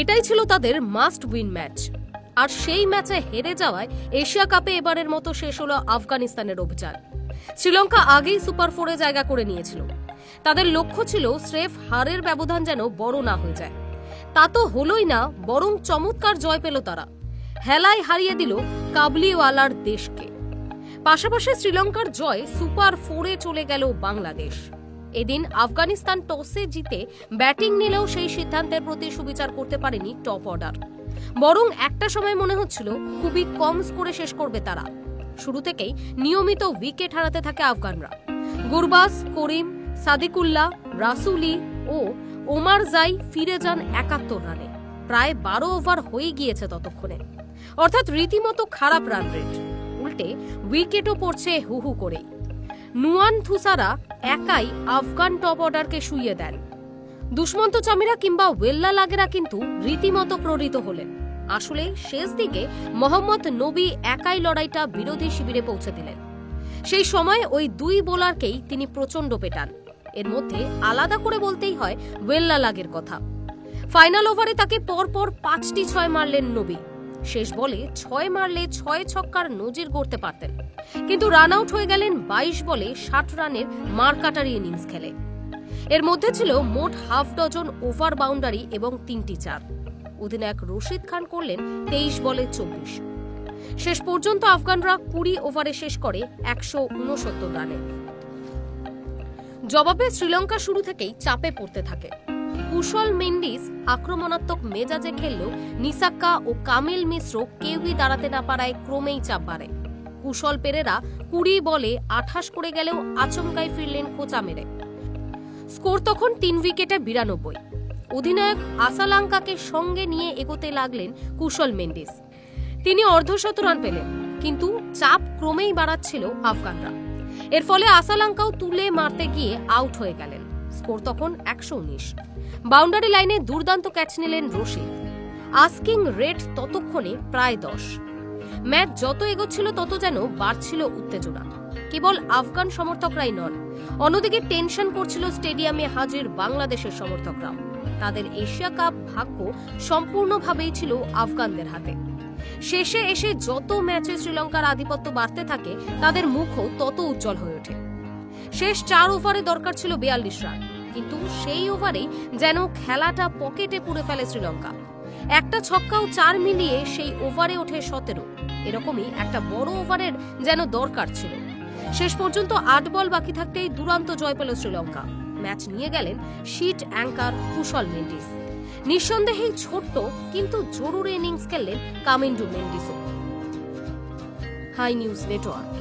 এটাই ছিল তাদের মাস্ট উইন ম্যাচ। আর সেই ম্যাচে হেরে যাওয়ায় এশিয়া কাপে এবারের মতো শেষ হলো আফগানিস্তানের অভিযান। শ্রীলঙ্কা আগেই সুপার 4-এ জায়গা করে নিয়েছিল। তাদের লক্ষ্য ছিল স্রেফ হারের ব্যবধান যেন বড় না হয়ে যায়। তা তো হলোই না, বরং চমৎকার জয় পেল তারা। হেলায় হারিয়ে দিল কাবুলিওয়ালার দেশকে। পাশাপাশি শ্রীলঙ্কার জয় সুপার 4-এ চলে গেল বাংলাদেশ। এদিন আফগানিস্তান টসে জিতে ব্যাটিং নিলেও সেই সিদ্ধান্তের প্রতি সুবিচার করতে পারেনি টপ অর্ডার। বরং একটা সময় মনে হচ্ছিল খুবই কম স্কোরে শেষ করবে তারা। শুরু থেকেই নিয়মিত উইকেট হারাতে থাকে আফগানরা। গুরবাজ, করিম, সাদিকুল্লাহ, রাসুলি ও ওমার জাই ফিরে যান 71 রানে। প্রায় 12 ওভার হয়ে গিয়েছে ততক্ষণে, অর্থাৎ রীতিমতো খারাপ রান রেট। উল্টে উইকেটও পড়ছে হু হু করে। নুয়ান থুসারা একাই আফগান টপ অর্ডারকে শুইয়ে দেন। দুষ্মন্ত চামিরা কিংবা ওয়েল্লা লাগেরা কিন্তু রীতিমতো প্রহৃত হলেন। আসলে শেষ দিকে মোহাম্মদ নবী একাই লড়াইটা বিরোধী শিবিরে পৌঁছে দিলেন। সেই সময় ওই দুই বোলারকেই তিনি প্রচন্ড পেটান। এর মধ্যে আলাদা করে বলতেই হয় ওয়েল্লা লাগের কথা। ফাইনাল ওভারে তাকে পরপর 5টি 6 মারলেন নবী। শেষ বলে 6 মারলে 6 ছক্কার নজির গড়তে পারতেন, কিন্তু রান আউট হয়ে গেলেন 22 বলে 60 রানের মারকাটারি ইনিংস খেলে। এর মধ্যে ছিল মোট হাফ ডজন ওভার বাউন্ডারি এবং 3টি 4। অধিনায়ক রশিদ খান করলেন 23 বলে 24। শেষ পর্যন্ত আফগানরা 20 ওভারে শেষ করে 169 রানে। জবাবে শ্রীলঙ্কা শুরু থেকেই চাপে পড়তে থাকে। কুশল মেন্ডিস আক্রমণাত্মক মেজাজে খেললেও নিসাক্কা ও কামিল মিশ্র কেউই দাঁড়াতে না পারায় ক্রমেই চাপ বাড়ে। কুশল পেরেরা 20 বলে 28 করে গেলেও আচমকাই ফিরলেন খোঁচা মেরে। স্কোর তখন 3 উইকেটে 92। অধিনায়ক আসালাঙ্কাকে সঙ্গে নিয়ে এগোতে লাগলেন কুশল মেন্ডিস। তিনি অর্ধশত রান পেলেন, কিন্তু চাপ ক্রমেই বাড়াচ্ছিল আফগানরা। এর ফলে আসালাঙ্কাও তুলে মারতে গিয়ে আউট হয়ে গেলেন। স্কোর তখন 119। বাউন্ডারি লাইনে দুর্দান্ত ক্যাচ নিলেন রশিদ। আস্কিং রেট ততক্ষণে প্রায় 10। ম্যাচ যত এগোচ্ছিল তত যেন বাড়ছিল উত্তেজনা। কেবল আফগান সমর্থকরাই নন, অন্যদিকে টেনশন করছিল স্টেডিয়ামে হাজির বাংলাদেশের সমর্থকরাও। তাদের এশিয়া কাপ ভাগ্য সম্পূর্ণভাবেই ছিল আফগানদের হাতে। শেষে এসে যত ম্যাচে শ্রীলঙ্কার আধিপত্য বাড়তে থাকে, তাদের মুখও তত উজ্জ্বল হয়ে ওঠে। শেষ 4 ওভারে দরকার ছিল 42 রান, কিন্তু সেই ওভারেই যেন খেলাটা পকেটে পুরে ফেলে শ্রীলঙ্কা। একটা ছক্কা ও 4 মিলিয়ে সেই ওভারে ওঠে 17। এরকমই একটা বড় ওভারের যেন দরকার ছিল। শেষ পর্যন্ত 8 বল বাকি থাকতেই দুরন্ত জয় পেল শ্রীলঙ্কা। ম্যাচ নিয়ে গেলেন শীট অ্যাঙ্কার কুশল মেন্ডিস। নিঃসন্দেহেই ছোট্ট কিন্তু জরুরি ইনিংস খেললেন কামিন্ডু মেন্ডিসও। Hi news network.